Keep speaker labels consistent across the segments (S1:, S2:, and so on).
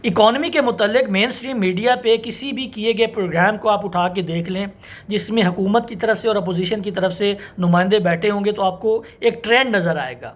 S1: Economy کے متعلق مین stream media پہ کسی بھی کیے گئے پروگرام کو آپ اٹھا کے دیکھ لیں جس میں حکومت کی طرف سے اور اپوزیشن کی طرف سے نمائندے بیٹھے ہوں گے، تو آپ کو ایک ٹرینڈ نظر آئے گا۔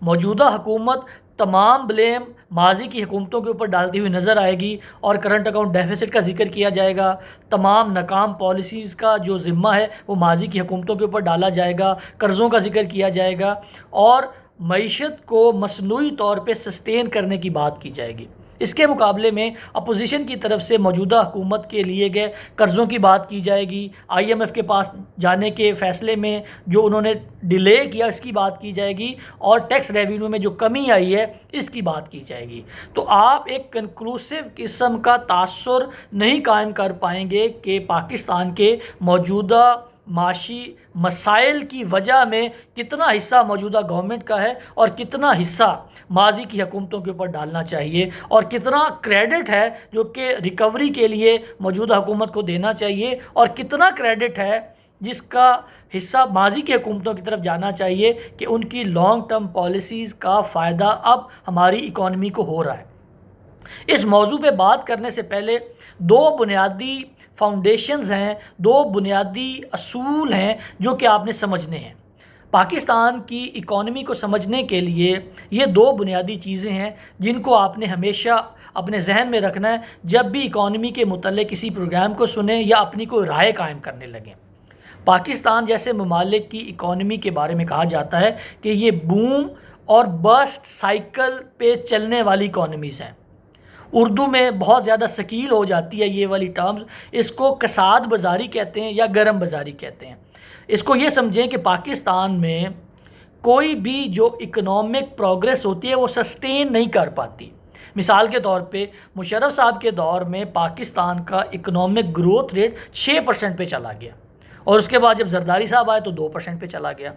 S1: موجودہ حکومت تمام بلیم ماضی کی حکومتوں کے اوپر ڈالتی ہوئی نظر آئے گی، اور کرنٹ اکاؤنٹ ڈیفیسٹ کا ذکر کیا جائے گا۔ تمام ناکام پالیسیز کا جو ذمہ ہے وہ ماضی کی حکومتوں کے اوپر ڈالا جائے گا، قرضوں کا ذکر کیا جائے گا، اور معیشت کو مصنوعی طور پہ سسٹین کرنے کی بات کی جائے گی۔ اس کے مقابلے میں اپوزیشن کی طرف سے موجودہ حکومت کے لیے گئے قرضوں کی بات کی جائے گی، آئی ایم ایف کے پاس جانے کے فیصلے میں جو انہوں نے ڈیلے کیا اس کی بات کی جائے گی، اور ٹیکس ریونیو میں جو کمی آئی ہے اس کی بات کی جائے گی۔ تو آپ ایک کنکلوسیو قسم کا تاثر نہیں قائم کر پائیں گے کہ پاکستان کے موجودہ معاشی مسائل کی وجہ میں کتنا حصہ موجودہ گورنمنٹ کا ہے اور کتنا حصہ ماضی کی حکومتوں کے اوپر ڈالنا چاہیے، اور کتنا کریڈٹ ہے جو کہ ریکوری کے لیے موجودہ حکومت کو دینا چاہیے، اور کتنا کریڈٹ ہے جس کا حصہ ماضی کی حکومتوں کی طرف جانا چاہیے کہ ان کی لانگ ٹرم پالیسیز کا فائدہ اب ہماری اکانومی کو ہو رہا ہے۔ اس موضوع پہ بات کرنے سے پہلے دو بنیادی فاؤنڈیشنز ہیں، دو بنیادی اصول ہیں جو کہ آپ نے سمجھنے ہیں۔ پاکستان کی اکانومی کو سمجھنے کے لیے یہ دو بنیادی چیزیں ہیں جن کو آپ نے ہمیشہ اپنے ذہن میں رکھنا ہے جب بھی اکانومی کے متعلق کسی پروگرام کو سنیں یا اپنی کوئی رائے قائم کرنے لگیں۔ پاکستان جیسے ممالک کی اکانومی کے بارے میں کہا جاتا ہے کہ یہ بوم اور بسٹ سائیکل پہ چلنے والی اکانومیز ہیں۔ اردو میں بہت زیادہ ثقیل ہو جاتی ہے یہ والی ٹرمز، اس کو کساد بازاری کہتے ہیں یا گرم بازاری کہتے ہیں۔ اس کو یہ سمجھیں کہ پاکستان میں کوئی بھی جو اکنامک پروگریس ہوتی ہے وہ سسٹین نہیں کر پاتی۔ مثال کے طور پہ مشرف صاحب کے دور میں پاکستان کا اکنامک گروتھ ریٹ 6% پہ چلا گیا، اور اس کے بعد جب زرداری صاحب آئے تو 2% پہ چلا گیا۔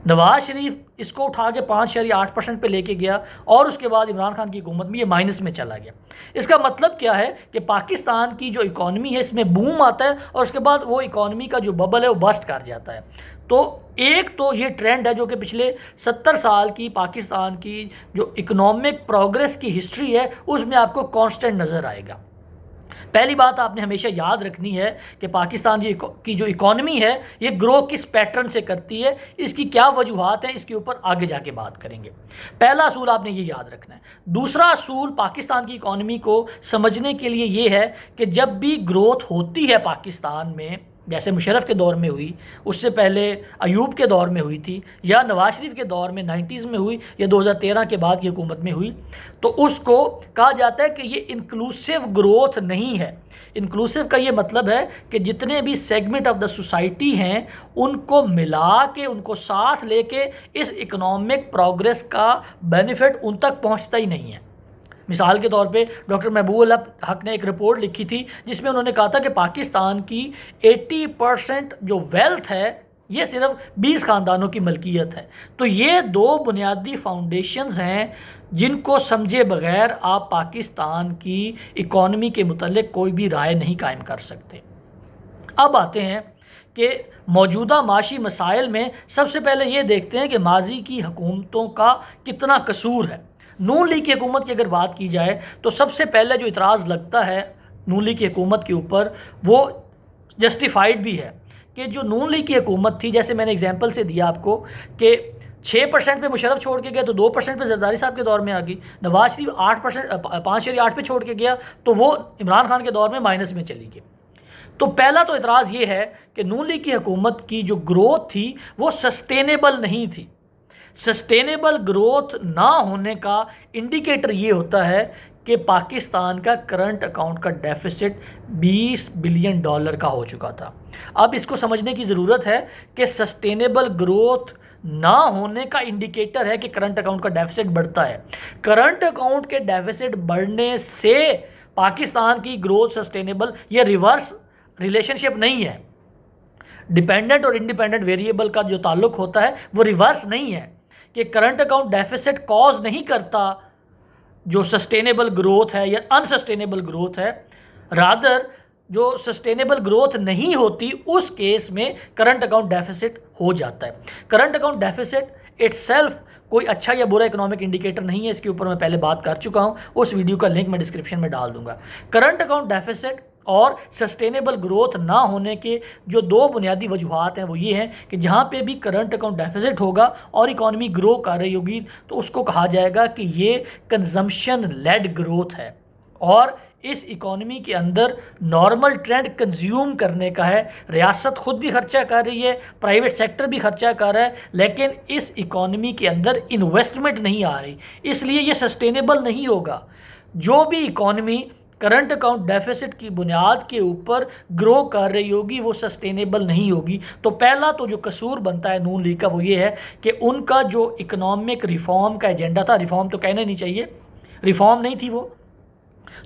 S1: نواز شریف اس کو اٹھا کے 5.8% پہ لے کے گیا، اور اس کے بعد عمران خان کی حکومت میں یہ مائنس میں چلا گیا۔ اس کا مطلب کیا ہے کہ پاکستان کی جو اکانومی ہے اس میں بوم آتا ہے، اور اس کے بعد وہ اکانومی کا جو ببل ہے وہ برسٹ کر جاتا ہے۔ تو ایک تو یہ ٹرینڈ ہے جو کہ پچھلے 70 سال کی پاکستان کی جو اکنامک پروگریس کی ہسٹری ہے اس میں آپ کو کانسٹنٹ نظر آئے گا۔ پہلی بات آپ نے ہمیشہ یاد رکھنی ہے کہ پاکستان کی جو اکانومی ہے یہ گرو کس پیٹرن سے کرتی ہے، اس کی کیا وجوہات ہیں، اس کے اوپر آگے جا کے بات کریں گے۔ پہلا اصول آپ نے یہ یاد رکھنا ہے۔ دوسرا اصول پاکستان کی اکانومی کو سمجھنے کے لیے یہ ہے کہ جب بھی گروتھ ہوتی ہے پاکستان میں، جیسے مشرف کے دور میں ہوئی، اس سے پہلے ایوب کے دور میں ہوئی تھی، یا نواز شریف کے دور میں 90s میں ہوئی، یا 2013 کے بعد کی حکومت میں ہوئی، تو اس کو کہا جاتا ہے کہ یہ انکلوسیو گروتھ نہیں ہے۔ انکلوسیو کا یہ مطلب ہے کہ جتنے بھی سیگمنٹ آف دا سوسائٹی ہیں ان کو ملا کے، ان کو ساتھ لے کے اس اکنامک پروگریس کا بینیفٹ ان تک پہنچتا ہی نہیں ہے۔ مثال کے طور پہ ڈاکٹر محبوب الحق نے ایک رپورٹ لکھی تھی جس میں انہوں نے کہا تھا کہ پاکستان کی 80% جو ویلتھ ہے یہ صرف 20 خاندانوں کی ملکیت ہے۔ تو یہ دو بنیادی فاؤنڈیشنز ہیں جن کو سمجھے بغیر آپ پاکستان کی اکانومی کے متعلق کوئی بھی رائے نہیں قائم کر سکتے۔ اب آتے ہیں کہ موجودہ معاشی مسائل میں سب سے پہلے یہ دیکھتے ہیں کہ ماضی کی حکومتوں کا کتنا قصور ہے۔ نون لیگ کی حکومت کی اگر بات کی جائے تو سب سے پہلے جو اعتراض لگتا ہے نون لیگ کی حکومت کے اوپر وہ جسٹیفائڈ بھی ہے کہ جو نون لیگ کی حکومت تھی، جیسے میں نے اگزامپل سے دیا آپ کو کہ 6% پہ مشرف چھوڑ کے گیا تو 2% پہ زرداری صاحب کے دور میں آ گئی، نواز شریف 5.8 پہ چھوڑ کے گیا تو وہ عمران خان کے دور میں مائنس میں چلی گئی۔ تو پہلا تو اعتراض یہ ہے کہ نون لیگ کی حکومت کی جو گروتھ تھی وہ سسٹینیبل نہیں تھی۔ سسٹینیبل گروتھ نہ ہونے کا انڈیکیٹر یہ ہوتا ہے کہ پاکستان کا کرنٹ اکاؤنٹ کا ڈیفیسٹ $20 بلین کا ہو چکا تھا۔ اب اس کو سمجھنے کی ضرورت ہے کہ سسٹینیبل گروتھ نہ ہونے کا انڈیکیٹر ہے کہ کرنٹ اکاؤنٹ کا ڈیفیسٹ بڑھتا ہے۔ کرنٹ اکاؤنٹ کے ڈیفیسٹ بڑھنے سے پاکستان کی گروتھ سسٹینیبل یا ریورس ریلیشن شپ نہیں ہے۔ ڈیپینڈنٹ اور انڈیپینڈنٹ ویریبل کا جو تعلق ہوتا ہے وہ ریورس نہیں ہے کہ کرنٹ اکاؤنٹ ڈیفیسٹ کاز نہیں کرتا جو سسٹینیبل گروتھ ہے یا انسسٹینیبل گروتھ ہے، رادر جو سسٹینیبل گروتھ نہیں ہوتی اس کیس میں کرنٹ اکاؤنٹ ڈیفیسٹ ہو جاتا ہے۔ Current account deficit it self کوئی اچھا یا برا اکنامک انڈیکیٹر نہیں ہے، اس کے اوپر میں پہلے بات کر چکا ہوں، اس ویڈیو کا لنک میں ڈسکرپشن میں ڈال دوں گا۔ کرنٹ اکاؤنٹ ڈیفیسٹ اور سسٹینیبل گروتھ نہ ہونے کے جو دو بنیادی وجوہات ہیں وہ یہ ہیں کہ جہاں پہ بھی کرنٹ اکاؤنٹ ڈیفیسٹ ہوگا اور اکانومی گرو کر رہی ہوگی تو اس کو کہا جائے گا کہ یہ کنزمپشن لیڈ گروتھ ہے، اور اس اکانومی کے اندر نارمل ٹرینڈ کنزیوم کرنے کا ہے، ریاست خود بھی خرچہ کر رہی ہے، پرائیویٹ سیکٹر بھی خرچہ کر رہا ہے، لیکن اس اکانومی کے اندر انویسٹمنٹ نہیں آ رہی، اس لیے یہ سسٹینیبل نہیں ہوگا۔ جو بھی اکانومی کرنٹ اکاؤنٹ ڈیفیسٹ کی بنیاد کے اوپر گرو کر رہی ہوگی وہ سسٹینیبل نہیں ہوگی۔ تو پہلا تو جو قصور بنتا ہے نون لیگ کا وہ یہ ہے کہ ان کا جو اکنامک ریفارم کا ایجنڈا تھا، ریفارم تو کہنا نہیں چاہیے، ریفارم نہیں تھی وہ،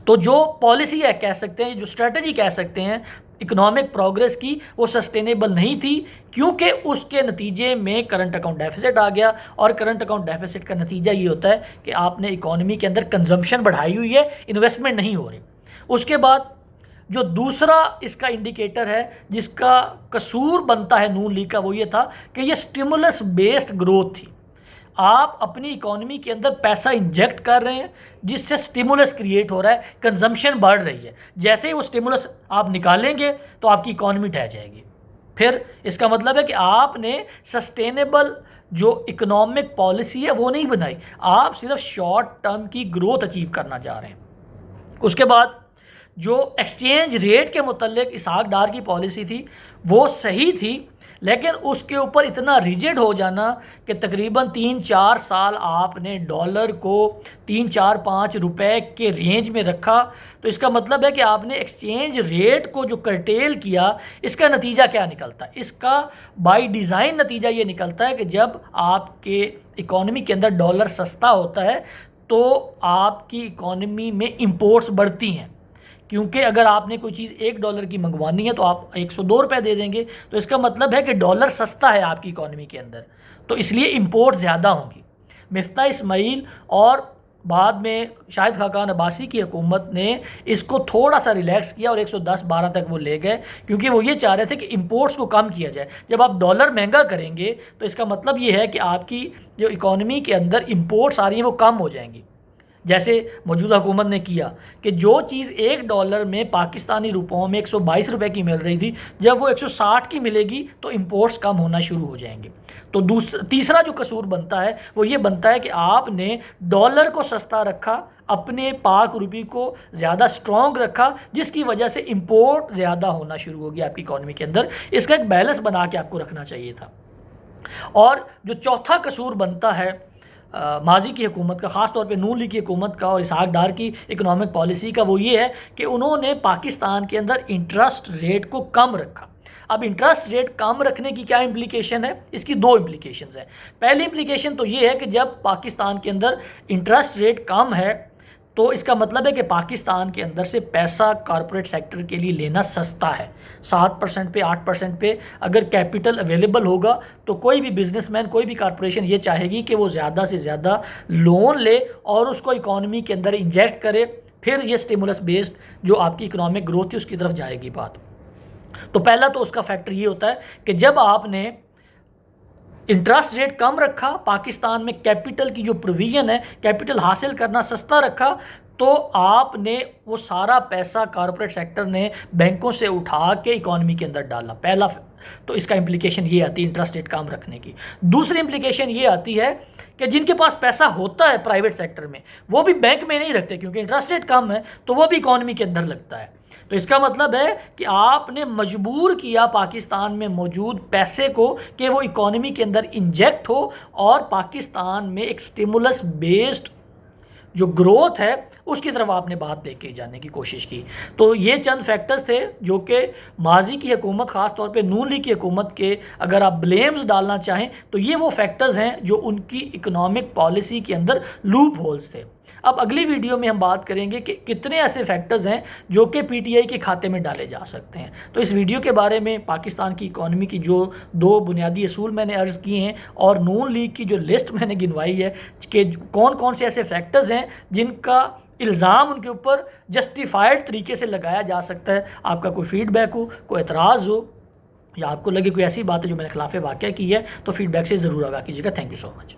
S1: تو جو پالیسی ہے کہہ سکتے ہیں، جو اسٹریٹجی کہہ سکتے ہیں اکنامک پروگریس کی، وہ سسٹینیبل نہیں تھی، کیونکہ اس کے نتیجے میں کرنٹ اکاؤنٹ ڈیفیسٹ آ گیا، اور کرنٹ اکاؤنٹ ڈیفیسٹ کا نتیجہ یہ ہوتا ہے کہ آپ نے اکانومی کے اندر کنزمپشن بڑھائی ہوئی ہے، انویسٹمنٹ نہیں ہو رہی۔ اس کے بعد جو دوسرا اس کا انڈیکیٹر ہے جس کا قصور بنتا ہے نون لیگ کا وہ یہ تھا کہ یہ سٹیمولس بیسڈ گروتھ تھی۔ آپ اپنی اکانومی کے اندر پیسہ انجیکٹ کر رہے ہیں جس سے سٹیمولس کریٹ ہو رہا ہے، کنزمپشن بڑھ رہی ہے، جیسے ہی وہ سٹیمولس آپ نکالیں گے تو آپ کی اکانومی ڈھہ جائے گی۔ پھر اس کا مطلب ہے کہ آپ نے سسٹینیبل جو اکنامک پالیسی ہے وہ نہیں بنائی، آپ صرف شارٹ ٹرم کی گروتھ اچیو کرنا چاہ رہے ہیں۔ اس کے بعد جو ایکسچینج ریٹ کے متعلق اسحاق ڈار کی پالیسی تھی وہ صحیح تھی، لیکن اس کے اوپر اتنا ریجڈ ہو جانا کہ تقریباً 3-4 سال آپ نے ڈالر کو 3-4-5 روپے کے رینج میں رکھا، تو اس کا مطلب ہے کہ آپ نے ایکسچینج ریٹ کو جو کرٹیل کیا، اس کا نتیجہ کیا نکلتا ہے؟ اس کا بائی ڈیزائن نتیجہ یہ نکلتا ہے کہ جب آپ کے اکانومی کے اندر ڈالر سستا ہوتا ہے تو آپ کی اکانومی میں امپورٹس بڑھتی ہیں، کیونکہ اگر آپ نے کوئی چیز $1 کی منگوانی ہے تو آپ 102 روپے دے دیں گے، تو اس کا مطلب ہے کہ ڈالر سستا ہے آپ کی اکانومی کے اندر، تو اس لیے امپورٹ زیادہ ہوں گی۔ مفتاح اسماعیل اور بعد میں شاہد خاقان عباسی کی حکومت نے اس کو تھوڑا سا ریلیکس کیا اور 110-12 تک وہ لے گئے، کیونکہ وہ یہ چاہ رہے تھے کہ امپورٹس کو کم کیا جائے۔ جب آپ ڈالر مہنگا کریں گے تو اس کا مطلب یہ ہے کہ آپ کی جو اکانومی کے اندر امپورٹس آ رہی ہیں وہ کم ہو جائیں گی، جیسے موجودہ حکومت نے کیا کہ جو چیز $1 میں پاکستانی روپوں میں 122 روپے کی مل رہی تھی، جب وہ 160 کی ملے گی تو امپورٹس کم ہونا شروع ہو جائیں گے۔ تو تیسرا جو قصور بنتا ہے وہ یہ بنتا ہے کہ آپ نے ڈالر کو سستا رکھا، اپنے پاک روپی کو زیادہ سٹرونگ رکھا، جس کی وجہ سے امپورٹ زیادہ ہونا شروع ہو گیا آپ کی اکانومی کے اندر۔ اس کا ایک بیلنس بنا کے آپ کو رکھنا چاہیے تھا۔ اور جو چوتھا قصور بنتا ہے ماضی کی حکومت کا، خاص طور پہ نون لیگ کی حکومت کا اور اسحاق ڈار کی اکنامک پالیسی کا، وہ یہ ہے کہ انہوں نے پاکستان کے اندر انٹرسٹ ریٹ کو کم رکھا۔ اب انٹرسٹ ریٹ کم رکھنے کی کیا امپلیکیشن ہے؟ اس کی 2 امپلیکیشنز ہیں۔ پہلی امپلیکیشن تو یہ ہے کہ جب پاکستان کے اندر انٹرسٹ ریٹ کم ہے تو اس کا مطلب ہے کہ پاکستان کے اندر سے پیسہ کارپوریٹ سیکٹر کے لیے لینا سستا ہے، 7% پہ 8% پہ اگر کیپٹل اویلیبل ہوگا تو کوئی بھی بزنس مین، کوئی بھی کارپوریشن یہ چاہے گی کہ وہ زیادہ سے زیادہ لون لے اور اس کو اکانومی کے اندر انجیکٹ کرے، پھر یہ سٹیمولس بیسڈ جو آپ کی اکنامک گروتھ ہے اس کی طرف جائے گی بات۔ تو پہلا تو اس کا فیکٹر یہ ہوتا ہے کہ جب آپ نے انٹرسٹ ریٹ کم رکھا، پاکستان میں کیپٹل کی جو پروویژن ہے، کیپٹل حاصل کرنا سستا رکھا، تو آپ نے وہ سارا پیسہ کارپوریٹ سیکٹر نے بینکوں سے اٹھا کے اکانومی کے اندر ڈالا، پہلا۔ تو اس کا امپلیکیشن یہ آتی ہے انٹرسٹ ریٹ کم رکھنے کی۔ دوسری امپلیکیشن یہ آتی ہے کہ جن کے پاس پیسہ ہوتا ہے پرائیویٹ سیکٹر میں، وہ بھی بینک میں نہیں رکھتے، کیونکہ انٹرسٹ ریٹ کم ہے تو وہ بھی اکانومی کے اندر لگتا ہے۔ تو اس کا مطلب ہے کہ آپ نے مجبور کیا پاکستان میں موجود پیسے کو کہ وہ اکانومی کے اندر انجیکٹ ہو، اور پاکستان میں ایک سٹیمولس بیسڈ جو گروتھ ہے اس کی طرف آپ نے بات لے کے جانے کی کوشش کی۔ تو یہ چند فیکٹرز تھے جو کہ ماضی کی حکومت، خاص طور پہ نون لیگ کی حکومت کے اگر آپ بلیمز ڈالنا چاہیں تو یہ وہ فیکٹرز ہیں جو ان کی اکنامک پالیسی کے اندر لوپ ہولز تھے۔ اب اگلی ویڈیو میں ہم بات کریں گے کہ کتنے ایسے فیکٹرز ہیں جو کہ پی ٹی آئی کے کھاتے میں ڈالے جا سکتے ہیں۔ تو اس ویڈیو کے بارے میں پاکستان کی اکانومی کی جو 2 بنیادی اصول میں نے عرض کیے ہیں اور نون لیگ کی جو لسٹ میں نے گنوائی ہے کہ کون کون سے ایسے فیکٹرز ہیں جن کا الزام ان کے اوپر جسٹیفائڈ طریقے سے لگایا جا سکتا ہے، آپ کا کوئی فیڈ بیک ہو، کوئی اعتراض ہو، یا آپ کو لگے کوئی ایسی بات ہے جو میں نے خلاف واقعہ کی ہے تو فیڈ بیک سے ضرور آگاہ کیجیے گا۔ Thank you so much.